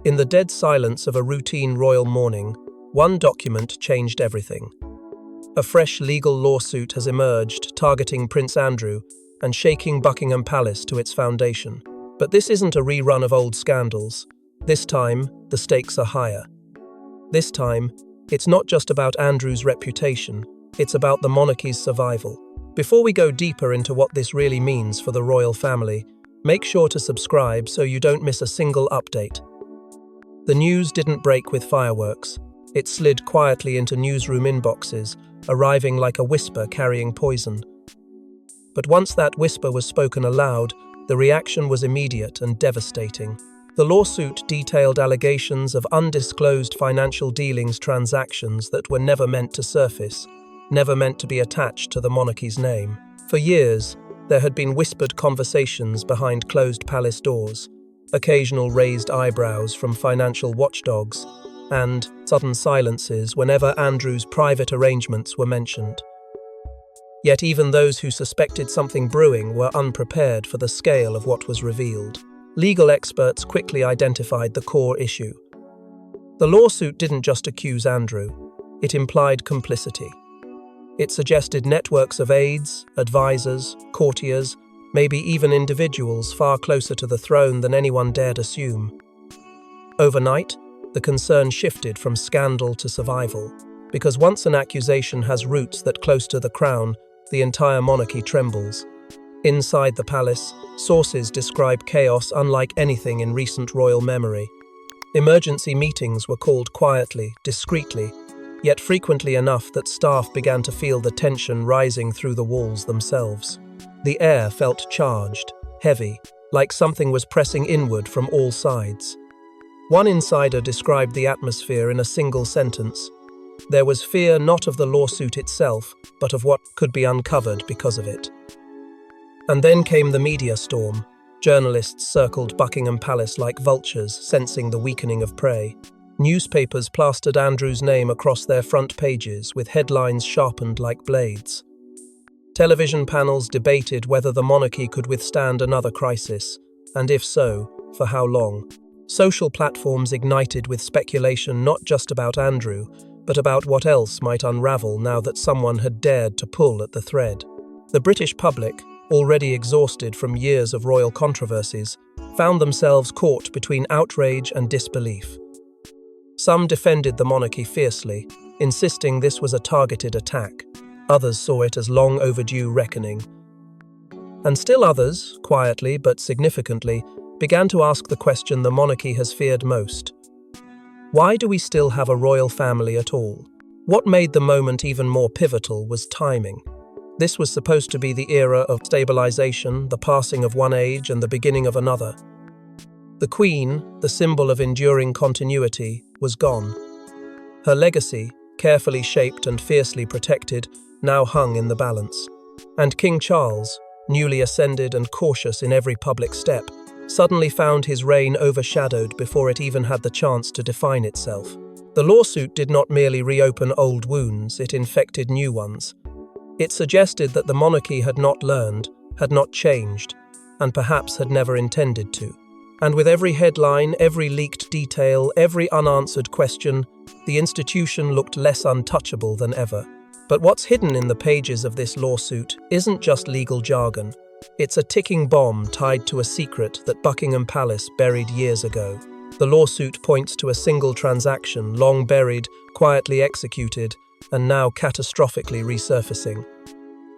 In the dead silence of a routine royal morning, one document changed everything. A fresh legal lawsuit has emerged targeting Prince Andrew and shaking Buckingham Palace to its foundation. But this isn't a rerun of old scandals. This time, the stakes are higher. This time, it's not just about Andrew's reputation, it's about the monarchy's survival. Before we go deeper into what this really means for the royal family, make sure to subscribe so you don't miss a single update. The news didn't break with fireworks. It slid quietly into newsroom inboxes, arriving like a whisper carrying poison. But once that whisper was spoken aloud, the reaction was immediate and devastating. The lawsuit detailed allegations of undisclosed financial dealings transactions that were never meant to surface, never meant to be attached to the monarchy's name. For years, there had been whispered conversations behind closed palace doors, occasional raised eyebrows from financial watchdogs, and sudden silences whenever Andrew's private arrangements were mentioned. Yet even those who suspected something brewing were unprepared for the scale of what was revealed. Legal experts quickly identified the core issue. The lawsuit didn't just accuse Andrew, it implied complicity. It suggested networks of aides, advisors, courtiers, maybe even individuals far closer to the throne than anyone dared assume. Overnight, the concern shifted from scandal to survival, because once an accusation has roots that close to the crown, the entire monarchy trembles. Inside the palace, sources describe chaos unlike anything in recent royal memory. Emergency meetings were called quietly, discreetly, yet frequently enough that staff began to feel the tension rising through the walls themselves. The air felt charged, heavy, like something was pressing inward from all sides. One insider described the atmosphere in a single sentence. There was fear not of the lawsuit itself, but of what could be uncovered because of it. And then came the media storm. Journalists circled Buckingham Palace like vultures, sensing the weakening of prey. Newspapers plastered Andrew's name across their front pages, with headlines sharpened like blades. Television panels debated whether the monarchy could withstand another crisis, and if so, for how long. Social platforms ignited with speculation not just about Andrew, but about what else might unravel now that someone had dared to pull at the thread. The British public, already exhausted from years of royal controversies, found themselves caught between outrage and disbelief. Some defended the monarchy fiercely, insisting this was a targeted attack. Others saw it as long overdue reckoning. And still others, quietly but significantly, began to ask the question the monarchy has feared most. Why do we still have a royal family at all? What made the moment even more pivotal was timing. This was supposed to be the era of stabilization, the passing of one age and the beginning of another. The Queen, the symbol of enduring continuity, was gone. Her legacy, carefully shaped and fiercely protected, now hung in the balance. And King Charles, newly ascended and cautious in every public step, suddenly found his reign overshadowed before it even had the chance to define itself. The lawsuit did not merely reopen old wounds, it infected new ones. It suggested that the monarchy had not learned, had not changed, and perhaps had never intended to. And with every headline, every leaked detail, every unanswered question, the institution looked less untouchable than ever. But what's hidden in the pages of this lawsuit isn't just legal jargon. It's a ticking bomb tied to a secret that Buckingham Palace buried years ago. The lawsuit points to a single transaction, long buried, quietly executed, and now catastrophically resurfacing.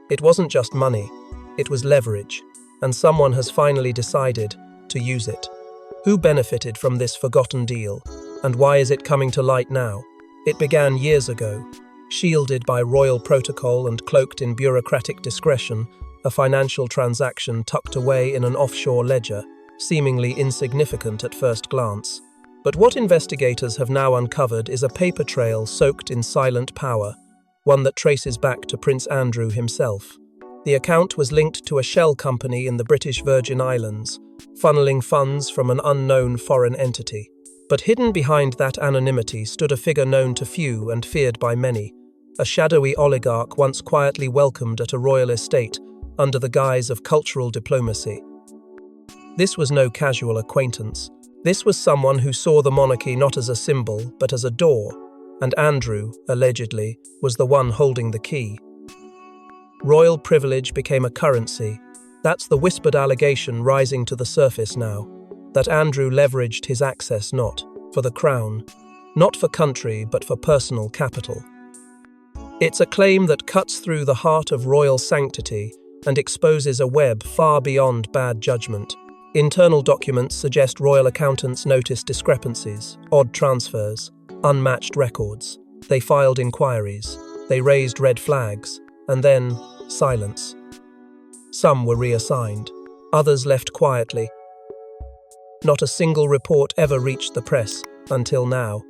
It wasn't just money, it was leverage, and someone has finally decided to use it. Who benefited from this forgotten deal, and why is it coming to light now? It began years ago. Shielded by royal protocol and cloaked in bureaucratic discretion, a financial transaction tucked away in an offshore ledger, seemingly insignificant at first glance. But what investigators have now uncovered is a paper trail soaked in silent power, one that traces back to Prince Andrew himself. The account was linked to a shell company in the British Virgin Islands, funneling funds from an unknown foreign entity. But hidden behind that anonymity stood a figure known to few and feared by many, a shadowy oligarch once quietly welcomed at a royal estate under the guise of cultural diplomacy. This was no casual acquaintance. This was someone who saw the monarchy not as a symbol, but as a door, and Andrew, allegedly, was the one holding the key. Royal privilege became a currency. That's the whispered allegation rising to the surface now, that Andrew leveraged his access not for the crown, not for country, but for personal capital. It's a claim that cuts through the heart of royal sanctity and exposes a web far beyond bad judgment. Internal documents suggest royal accountants noticed discrepancies, odd transfers, unmatched records. They filed inquiries, they raised red flags, and then silence. Some were reassigned, others left quietly. Not a single report ever reached the press until now.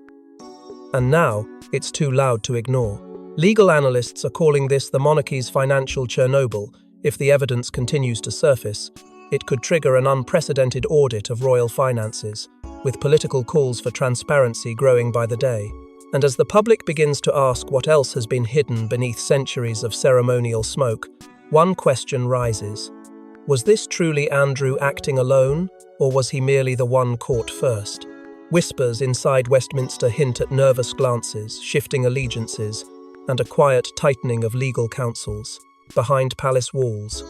And now, it's too loud to ignore. Legal analysts are calling this the monarchy's financial Chernobyl. If the evidence continues to surface, it could trigger an unprecedented audit of royal finances, with political calls for transparency growing by the day. And as the public begins to ask what else has been hidden beneath centuries of ceremonial smoke, one question rises. Was this truly Andrew acting alone, or was he merely the one caught first? Whispers inside Westminster hint at nervous glances, shifting allegiances, and a quiet tightening of legal counsels behind palace walls.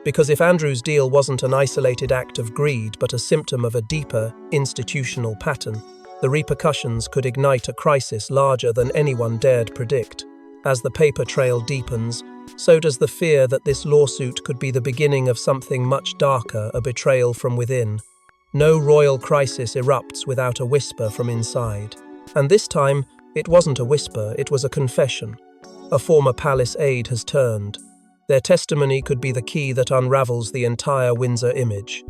Because if Andrew's deal wasn't an isolated act of greed but a symptom of a deeper, institutional pattern, the repercussions could ignite a crisis larger than anyone dared predict. As the paper trail deepens, so does the fear that this lawsuit could be the beginning of something much darker, a betrayal from within. No royal crisis erupts without a whisper from inside. And this time, it wasn't a whisper, it was a confession. A former palace aide has turned. Their testimony could be the key that unravels the entire Windsor image.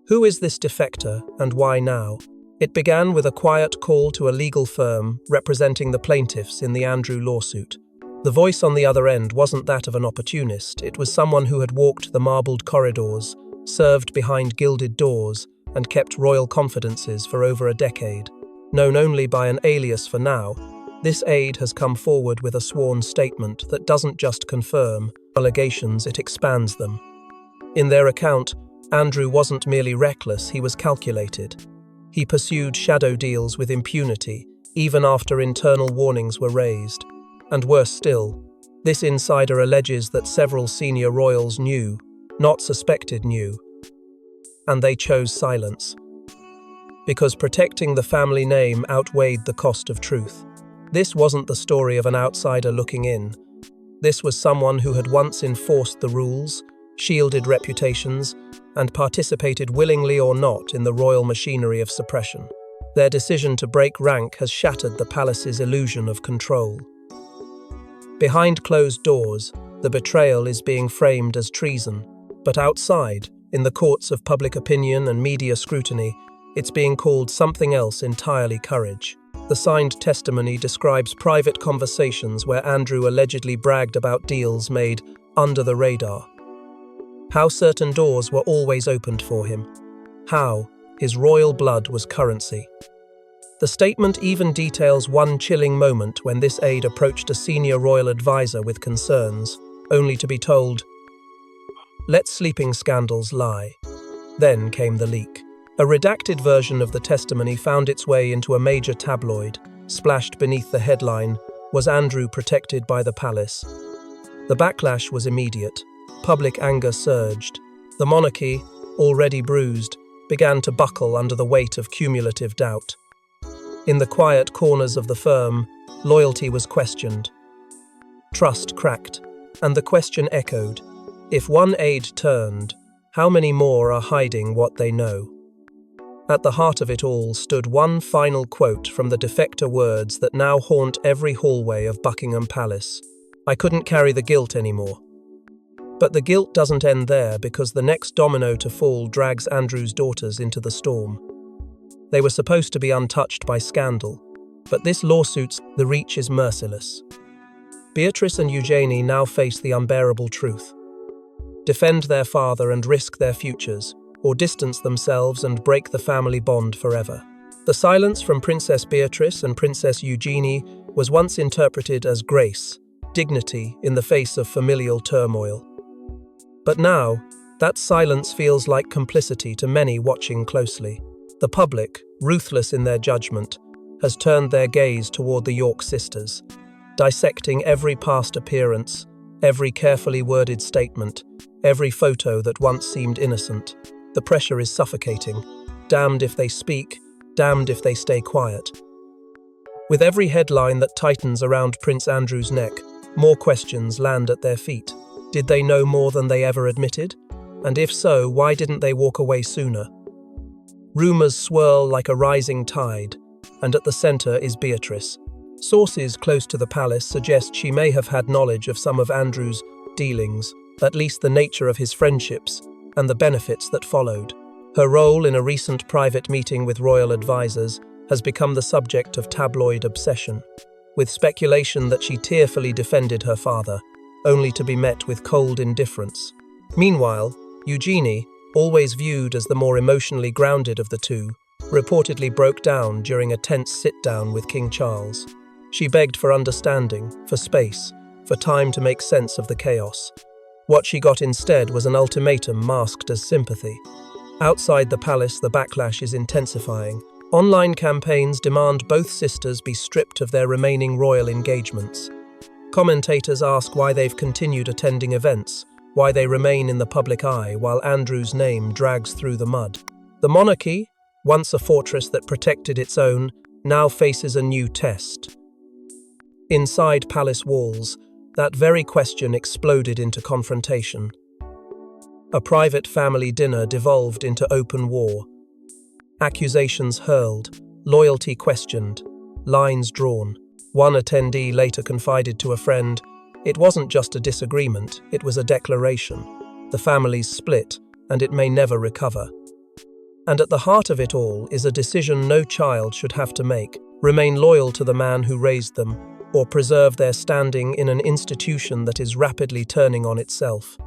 Who is this defector, and why now? It began with a quiet call to a legal firm representing the plaintiffs in the Andrew lawsuit. The voice on the other end wasn't that of an opportunist, it was someone who had walked the marbled corridors, served behind gilded doors, and kept royal confidences for over a decade. Known only by an alias for now, this aide has come forward with a sworn statement that doesn't just confirm allegations, it expands them. In their account, Andrew wasn't merely reckless, he was calculated. He pursued shadow deals with impunity, even after internal warnings were raised. And worse still, this insider alleges that several senior royals knew, not suspected knew, and they chose silence. Because protecting the family name outweighed the cost of truth. This wasn't the story of an outsider looking in. This was someone who had once enforced the rules, shielded reputations, and participated willingly or not in the royal machinery of suppression. Their decision to break rank has shattered the palace's illusion of control. Behind closed doors, the betrayal is being framed as treason, but outside, in the courts of public opinion and media scrutiny, it's being called something else entirely: courage. The signed testimony describes private conversations where Andrew allegedly bragged about deals made under the radar. How certain doors were always opened for him. How his royal blood was currency. The statement even details one chilling moment when this aide approached a senior royal advisor with concerns, only to be told, "Let sleeping scandals lie." Then came the leak. A redacted version of the testimony found its way into a major tabloid, splashed beneath the headline, "Was Andrew protected by the palace?" The backlash was immediate. Public anger surged. The monarchy, already bruised, began to buckle under the weight of cumulative doubt. In the quiet corners of the firm, loyalty was questioned. Trust cracked, and the question echoed. If one aide turned, how many more are hiding what they know? At the heart of it all stood one final quote from the defector words that now haunt every hallway of Buckingham Palace. "I couldn't carry the guilt anymore." But the guilt doesn't end there, because the next domino to fall drags Andrew's daughters into the storm. They were supposed to be untouched by scandal, but this lawsuit's the reach is merciless. Beatrice and Eugenie now face the unbearable truth. Defend their father and risk their futures, or distance themselves and break the family bond forever. The silence from Princess Beatrice and Princess Eugenie was once interpreted as grace, dignity in the face of familial turmoil. But now, that silence feels like complicity to many watching closely. The public, ruthless in their judgment, has turned their gaze toward the York sisters, dissecting every past appearance, every carefully worded statement, every photo that once seemed innocent. The pressure is suffocating. Damned if they speak, damned if they stay quiet. With every headline that tightens around Prince Andrew's neck, more questions land at their feet. Did they know more than they ever admitted? And if so, why didn't they walk away sooner? Rumours swirl like a rising tide, and at the centre is Beatrice. Sources close to the palace suggest she may have had knowledge of some of Andrew's dealings, at least the nature of his friendships, and the benefits that followed. Her role in a recent private meeting with royal advisors has become the subject of tabloid obsession, with speculation that she tearfully defended her father, only to be met with cold indifference. Meanwhile, Eugenie, always viewed as the more emotionally grounded of the two, reportedly broke down during a tense sit-down with King Charles. She begged for understanding, for space, for time to make sense of the chaos. What she got instead was an ultimatum masked as sympathy. Outside the palace, the backlash is intensifying. Online campaigns demand both sisters be stripped of their remaining royal engagements. Commentators ask why they've continued attending events, why they remain in the public eye while Andrew's name drags through the mud. The monarchy, once a fortress that protected its own, now faces a new test. Inside palace walls, that very question exploded into confrontation. A private family dinner devolved into open war. Accusations hurled, loyalty questioned, lines drawn. One attendee later confided to a friend, "It wasn't just a disagreement, it was a declaration. The family's split, and it may never recover." And at the heart of it all is a decision no child should have to make: remain loyal to the man who raised them, or preserve their standing in an institution that is rapidly turning on itself.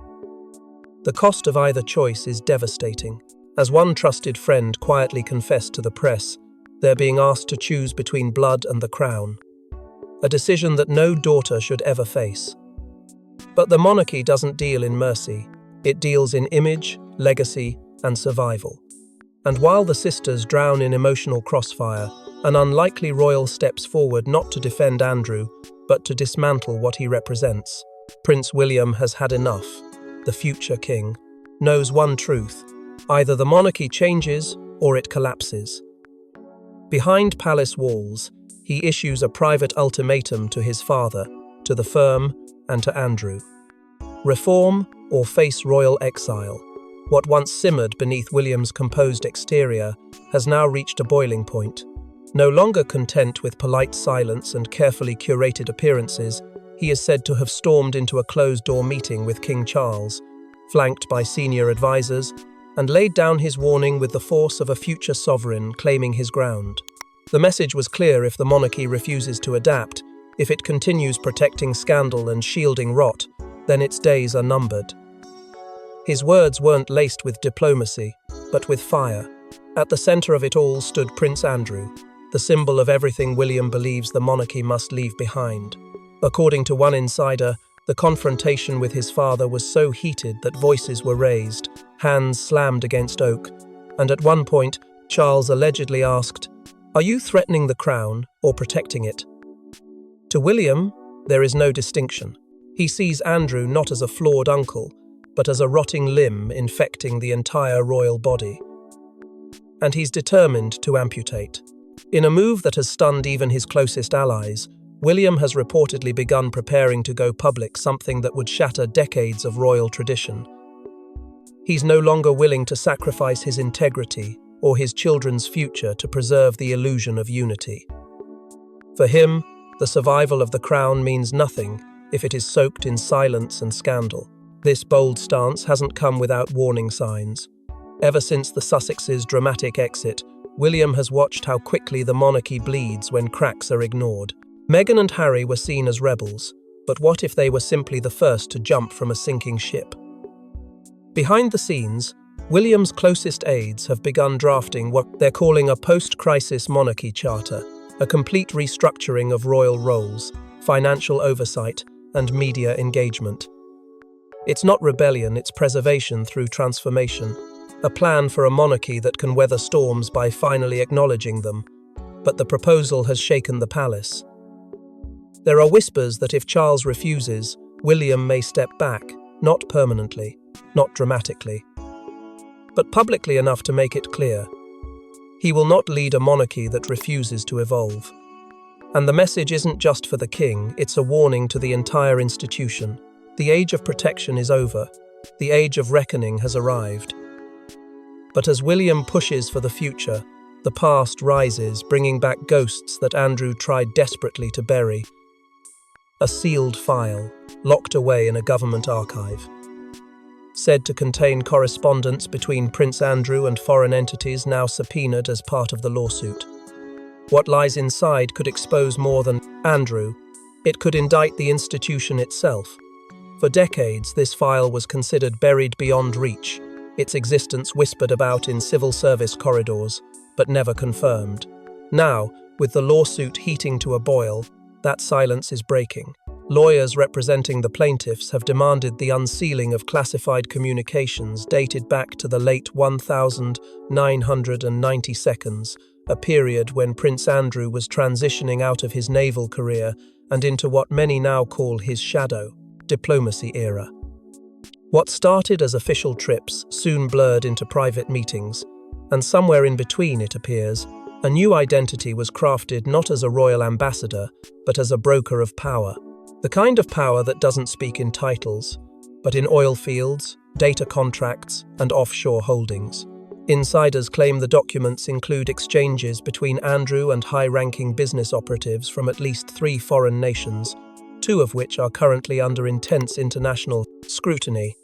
The cost of either choice is devastating. As one trusted friend quietly confessed to the press, they're being asked to choose between blood and the crown. A decision that no daughter should ever face. But the monarchy doesn't deal in mercy. It deals in image, legacy, and survival. And while the sisters drown in emotional crossfire, an unlikely royal steps forward not to defend Andrew, but to dismantle what he represents. Prince William has had enough. The future king knows one truth: either the monarchy changes or it collapses. Behind palace walls, he issues a private ultimatum to his father, to the firm, and to Andrew. Reform or face royal exile. What once simmered beneath William's composed exterior has now reached a boiling point. No longer content with polite silence and carefully curated appearances, he is said to have stormed into a closed-door meeting with King Charles, flanked by senior advisors, and laid down his warning with the force of a future sovereign claiming his ground. The message was clear: if the monarchy refuses to adapt, if it continues protecting scandal and shielding rot, then its days are numbered. His words weren't laced with diplomacy, but with fire. At the center of it all stood Prince Andrew, the symbol of everything William believes the monarchy must leave behind. According to one insider, the confrontation with his father was so heated that voices were raised, hands slammed against oak, and at one point, Charles allegedly asked, "Are you threatening the crown or protecting it?" To William, there is no distinction. He sees Andrew not as a flawed uncle, but as a rotting limb infecting the entire royal body. And he's determined to amputate. In a move that has stunned even his closest allies, William has reportedly begun preparing to go public, something that would shatter decades of royal tradition. He's no longer willing to sacrifice his integrity or his children's future to preserve the illusion of unity. For him, the survival of the crown means nothing if it is soaked in silence and scandal. This bold stance hasn't come without warning signs. Ever since the Sussexes' dramatic exit, William has watched how quickly the monarchy bleeds when cracks are ignored. Meghan and Harry were seen as rebels, but what if they were simply the first to jump from a sinking ship? Behind the scenes, William's closest aides have begun drafting what they're calling a post-crisis monarchy charter, a complete restructuring of royal roles, financial oversight, and media engagement. It's not rebellion, it's preservation through transformation. a plan for a monarchy that can weather storms by finally acknowledging them, but the proposal has shaken the palace. There are whispers that if Charles refuses, William may step back, not permanently, not dramatically, but publicly enough to make it clear. He will not lead a monarchy that refuses to evolve. And the message isn't just for the king, it's a warning to the entire institution. The age of protection is over. The age of reckoning has arrived. But as William pushes for the future, the past rises, bringing back ghosts that Andrew tried desperately to bury. A sealed file, locked away in a government archive, said to contain correspondence between Prince Andrew and foreign entities now subpoenaed as part of the lawsuit. What lies inside could expose more than Andrew. It could indict the institution itself. For decades, this file was considered buried beyond reach, its existence whispered about in civil service corridors, but never confirmed. Now, with the lawsuit heating to a boil, that silence is breaking. Lawyers representing the plaintiffs have demanded the unsealing of classified communications dated back to the late 1992, a period when Prince Andrew was transitioning out of his naval career and into what many now call his shadow diplomacy era. What started as official trips soon blurred into private meetings, and somewhere in between, it appears, a new identity was crafted not as a royal ambassador, but as a broker of power. The kind of power that doesn't speak in titles, but in oil fields, data contracts, and offshore holdings. Insiders claim the documents include exchanges between Andrew and high-ranking business operatives from at least 3 foreign nations, 2 of which are currently under intense international scrutiny.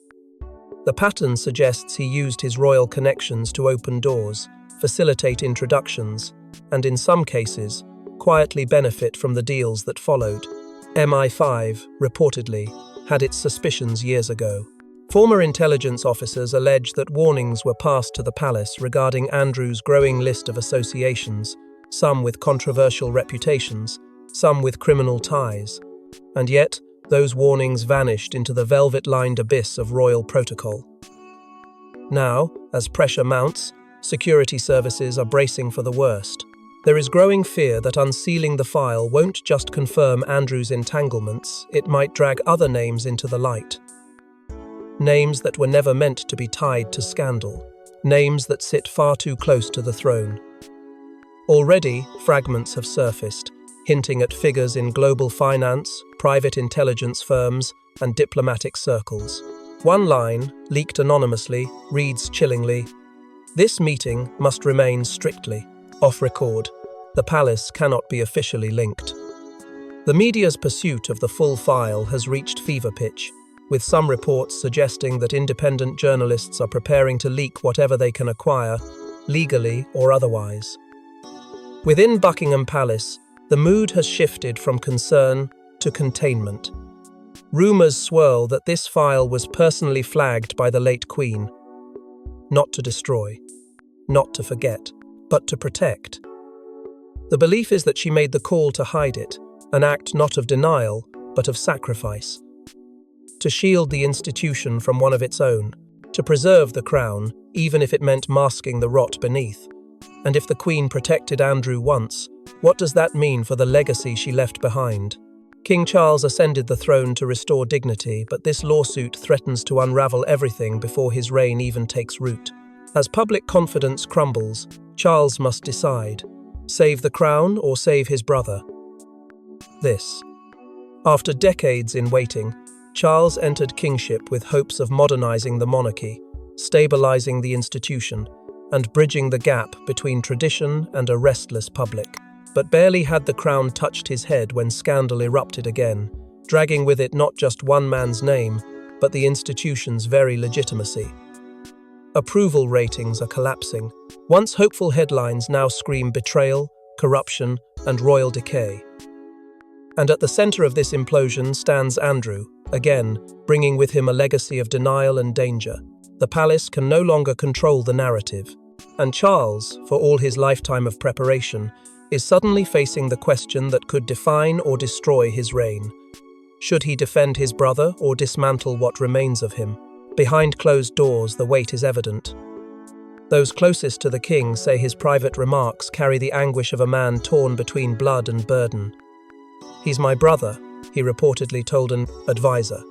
The pattern suggests he used his royal connections to open doors, facilitate introductions, and in some cases, quietly benefit from the deals that followed. MI5, reportedly, had its suspicions years ago. Former intelligence officers allege that warnings were passed to the palace regarding Andrew's growing list of associations, some with controversial reputations, some with criminal ties. And yet, those warnings vanished into the velvet-lined abyss of royal protocol. Now, as pressure mounts, security services are bracing for the worst. There is growing fear that unsealing the file won't just confirm Andrew's entanglements, it might drag other names into the light. Names that were never meant to be tied to scandal. Names that sit far too close to the throne. Already, fragments have surfaced, hinting at figures in global finance, private intelligence firms, and diplomatic circles. One line, leaked anonymously, reads chillingly, "This meeting must remain strictly off record. The palace cannot be officially linked." The media's pursuit of the full file has reached fever pitch, with some reports suggesting that independent journalists are preparing to leak whatever they can acquire, legally or otherwise. Within Buckingham Palace, the mood has shifted from concern to containment. Rumours swirl that this file was personally flagged by the late Queen. Not to destroy, not to forget, but to protect. The belief is that she made the call to hide it, an act not of denial, but of sacrifice. To shield the institution from one of its own, to preserve the crown, even if it meant masking the rot beneath. And if the Queen protected Andrew once, what does that mean for the legacy she left behind? King Charles ascended the throne to restore dignity, but this lawsuit threatens to unravel everything before his reign even takes root. As public confidence crumbles, Charles must decide: save the crown or save his brother? After decades in waiting, Charles entered kingship with hopes of modernizing the monarchy, stabilizing the institution, and bridging the gap between tradition and a restless public. But barely had the crown touched his head when scandal erupted again, dragging with it not just one man's name, but the institution's very legitimacy. Approval ratings are collapsing. Once hopeful headlines now scream betrayal, corruption, and royal decay. And at the center of this implosion stands Andrew, again, bringing with him a legacy of denial and danger. The palace can no longer control the narrative. And Charles, for all his lifetime of preparation, is suddenly facing the question that could define or destroy his reign. Should he defend his brother or dismantle what remains of him? Behind closed doors, the weight is evident. Those closest to the king say his private remarks carry the anguish of a man torn between blood and burden. "He's my brother," he reportedly told an advisor.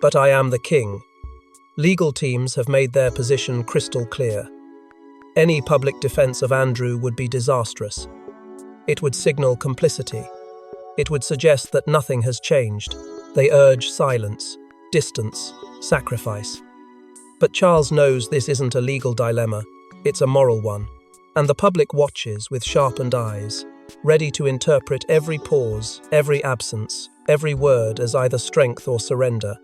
"But I am the king." Legal teams have made their position crystal clear. Any public defense of Andrew would be disastrous. It would signal complicity. It would suggest that nothing has changed. They urge silence, distance, sacrifice. But Charles knows this isn't a legal dilemma, it's a moral one. And the public watches with sharpened eyes, ready to interpret every pause, every absence, every word as either strength or surrender.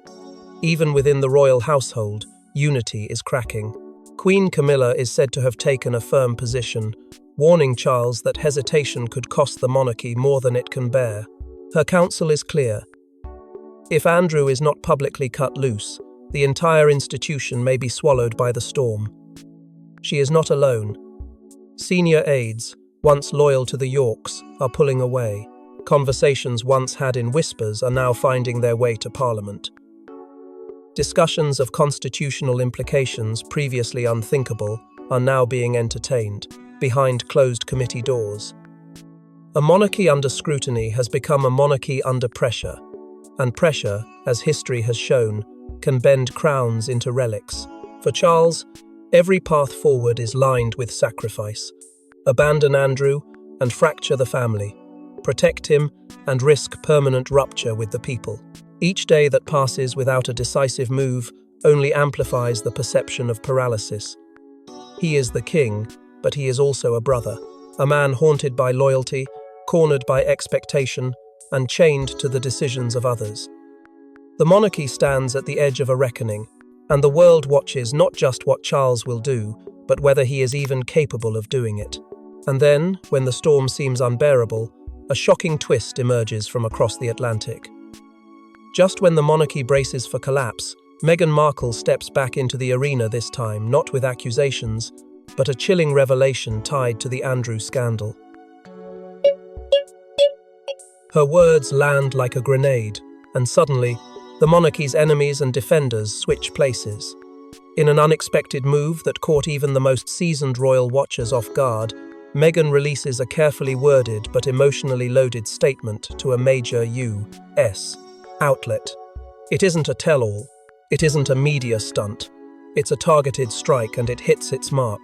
Even within the royal household, unity is cracking. Queen Camilla is said to have taken a firm position, warning Charles that hesitation could cost the monarchy more than it can bear. Her counsel is clear. If Andrew is not publicly cut loose, the entire institution may be swallowed by the storm. She is not alone. Senior aides, once loyal to the Yorks, are pulling away. Conversations once had in whispers are now finding their way to Parliament. Discussions of constitutional implications previously unthinkable are now being entertained, behind closed committee doors. A monarchy under scrutiny has become a monarchy under pressure, and pressure, as history has shown, can bend crowns into relics. For Charles, every path forward is lined with sacrifice. Abandon Andrew and fracture the family. Protect him and risk permanent rupture with the people. Each day that passes without a decisive move only amplifies the perception of paralysis. He is the king, but he is also a brother, a man haunted by loyalty, cornered by expectation, and chained to the decisions of others. The monarchy stands at the edge of a reckoning, and the world watches not just what Charles will do, but whether he is even capable of doing it. And then, when the storm seems unbearable, a shocking twist emerges from across the Atlantic. Just when the monarchy braces for collapse, Meghan Markle steps back into the arena this time, not with accusations, but a chilling revelation tied to the Andrew scandal. Her words land like a grenade, and suddenly, the monarchy's enemies and defenders switch places. In an unexpected move that caught even the most seasoned royal watchers off guard, Meghan releases a carefully worded but emotionally loaded statement to a major U.S. outlet. It isn't a tell-all. It isn't a media stunt. It's a targeted strike, and it hits its mark.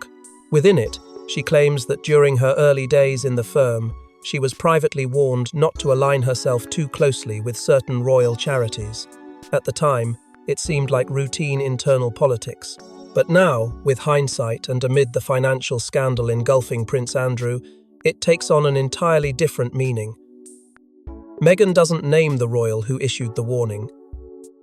Within it, she claims that during her early days in the firm, she was privately warned not to align herself too closely with certain royal charities. At the time, it seemed like routine internal politics. But now, with hindsight and amid the financial scandal engulfing Prince Andrew, it takes on an entirely different meaning. Meghan doesn't name the royal who issued the warning.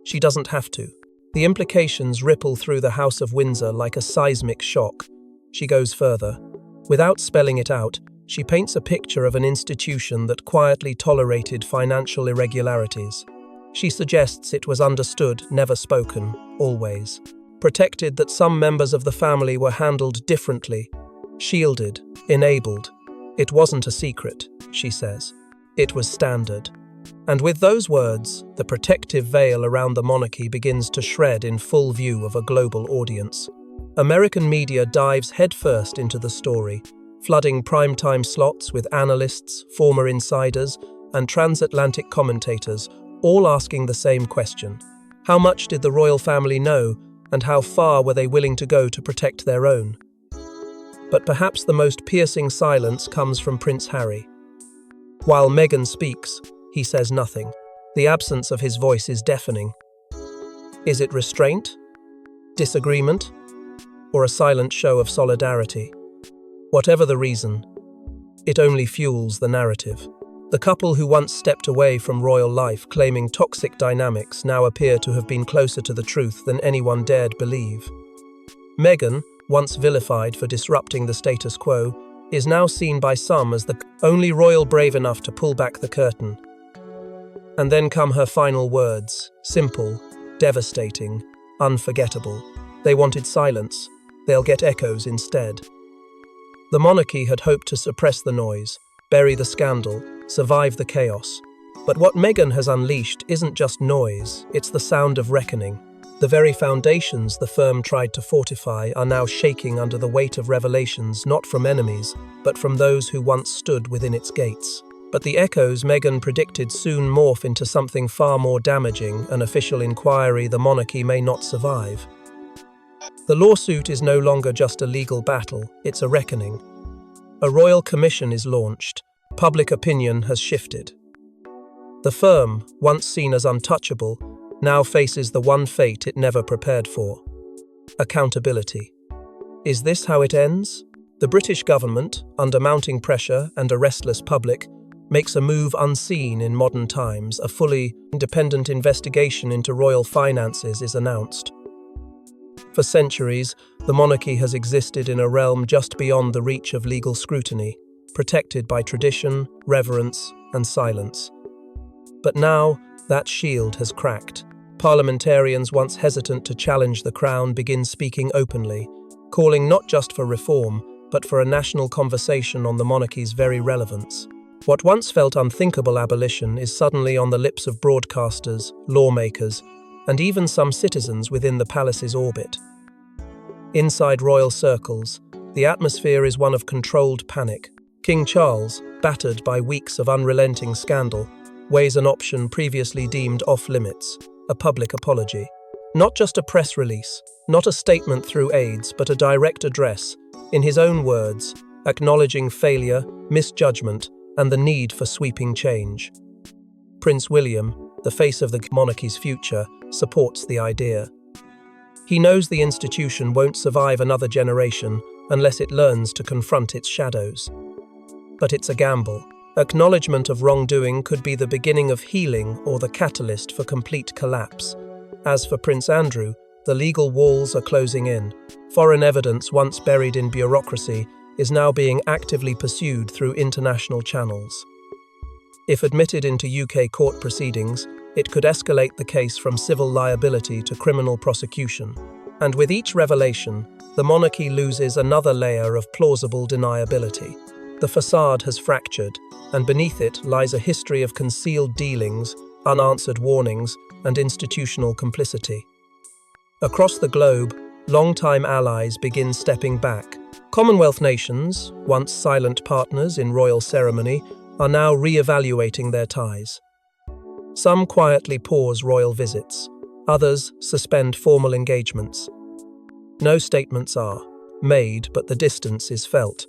She doesn't have to. The implications ripple through the House of Windsor like a seismic shock. She goes further. Without spelling it out, she paints a picture of an institution that quietly tolerated financial irregularities. She suggests it was understood, never spoken, always. Protected that some members of the family were handled differently, shielded, enabled. It wasn't a secret, she says. It was standard. And with those words, the protective veil around the monarchy begins to shred in full view of a global audience. American media dives headfirst into the story, flooding primetime slots with analysts, former insiders, and transatlantic commentators, all asking the same question. How much did the royal family know, and how far were they willing to go to protect their own? But perhaps the most piercing silence comes from Prince Harry. While Meghan speaks, he says nothing. The absence of his voice is deafening. Is it restraint? Disagreement? Or a silent show of solidarity? Whatever the reason, it only fuels the narrative. The couple who once stepped away from royal life claiming toxic dynamics now appear to have been closer to the truth than anyone dared believe. Meghan, once vilified for disrupting the status quo, is now seen by some as the only royal brave enough to pull back the curtain. And then come her final words, simple, devastating, unforgettable. They wanted silence. They'll get echoes instead. The monarchy had hoped to suppress the noise, bury the scandal, survive the chaos. But what Meghan has unleashed isn't just noise, it's the sound of reckoning. The very foundations the firm tried to fortify are now shaking under the weight of revelations not from enemies, but from those who once stood within its gates. But the echoes Meghan predicted soon morph into something far more damaging, an official inquiry the monarchy may not survive. The lawsuit is no longer just a legal battle, it's a reckoning. A royal commission is launched. Public opinion has shifted. The firm, once seen as untouchable, now faces the one fate it never prepared for: accountability. Is this how it ends? The British government, under mounting pressure and a restless public, makes a move unseen in modern times. A fully independent investigation into royal finances is announced. For centuries, the monarchy has existed in a realm just beyond the reach of legal scrutiny, protected by tradition, reverence, and silence. But now, that shield has cracked. Parliamentarians once hesitant to challenge the crown begin speaking openly, calling not just for reform, but for a national conversation on the monarchy's very relevance. What once felt unthinkable abolition is suddenly on the lips of broadcasters, lawmakers, and even some citizens within the palace's orbit. Inside royal circles, the atmosphere is one of controlled panic. King Charles, battered by weeks of unrelenting scandal, weighs an option previously deemed off-limits: a public apology. Not just a press release, not a statement through aides, but a direct address, in his own words, acknowledging failure, misjudgment, and the need for sweeping change. Prince William, the face of the monarchy's future, supports the idea. He knows the institution won't survive another generation unless it learns to confront its shadows. But it's a gamble. Acknowledgement of wrongdoing could be the beginning of healing or the catalyst for complete collapse. As for Prince Andrew, the legal walls are closing in. Foreign evidence once buried in bureaucracy is now being actively pursued through international channels. If admitted into UK court proceedings, it could escalate the case from civil liability to criminal prosecution. And with each revelation, the monarchy loses another layer of plausible deniability. The facade has fractured, and beneath it lies a history of concealed dealings, unanswered warnings, and institutional complicity. Across the globe, long-time allies begin stepping back. Commonwealth nations, once silent partners in royal ceremony, are now re-evaluating their ties. Some quietly pause royal visits, others suspend formal engagements. No statements are made, but the distance is felt.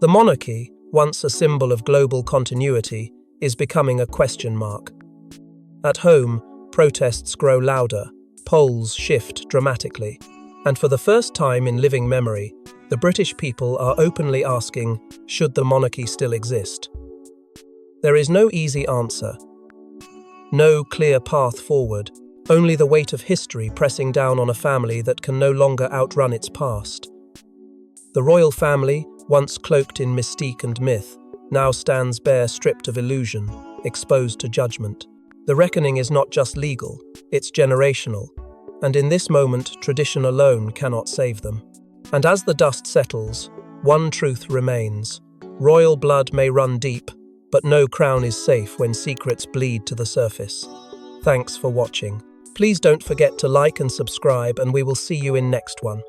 The monarchy, once a symbol of global continuity, is becoming a question mark. At home, protests grow louder, polls shift dramatically, and for the first time in living memory, the British people are openly asking, should the monarchy still exist? There is no easy answer, no clear path forward, only the weight of history pressing down on a family that can no longer outrun its past. The royal family, once cloaked in mystique and myth, now stands bare, stripped of illusion, exposed to judgment. The reckoning is not just legal, it's generational, and in this moment, tradition alone cannot save them. And as the dust settles, one truth remains: royal blood may run deep, but no crown is safe when secrets bleed to the surface. Thanks for watching. Please don't forget to like and subscribe, and we will see you in next one.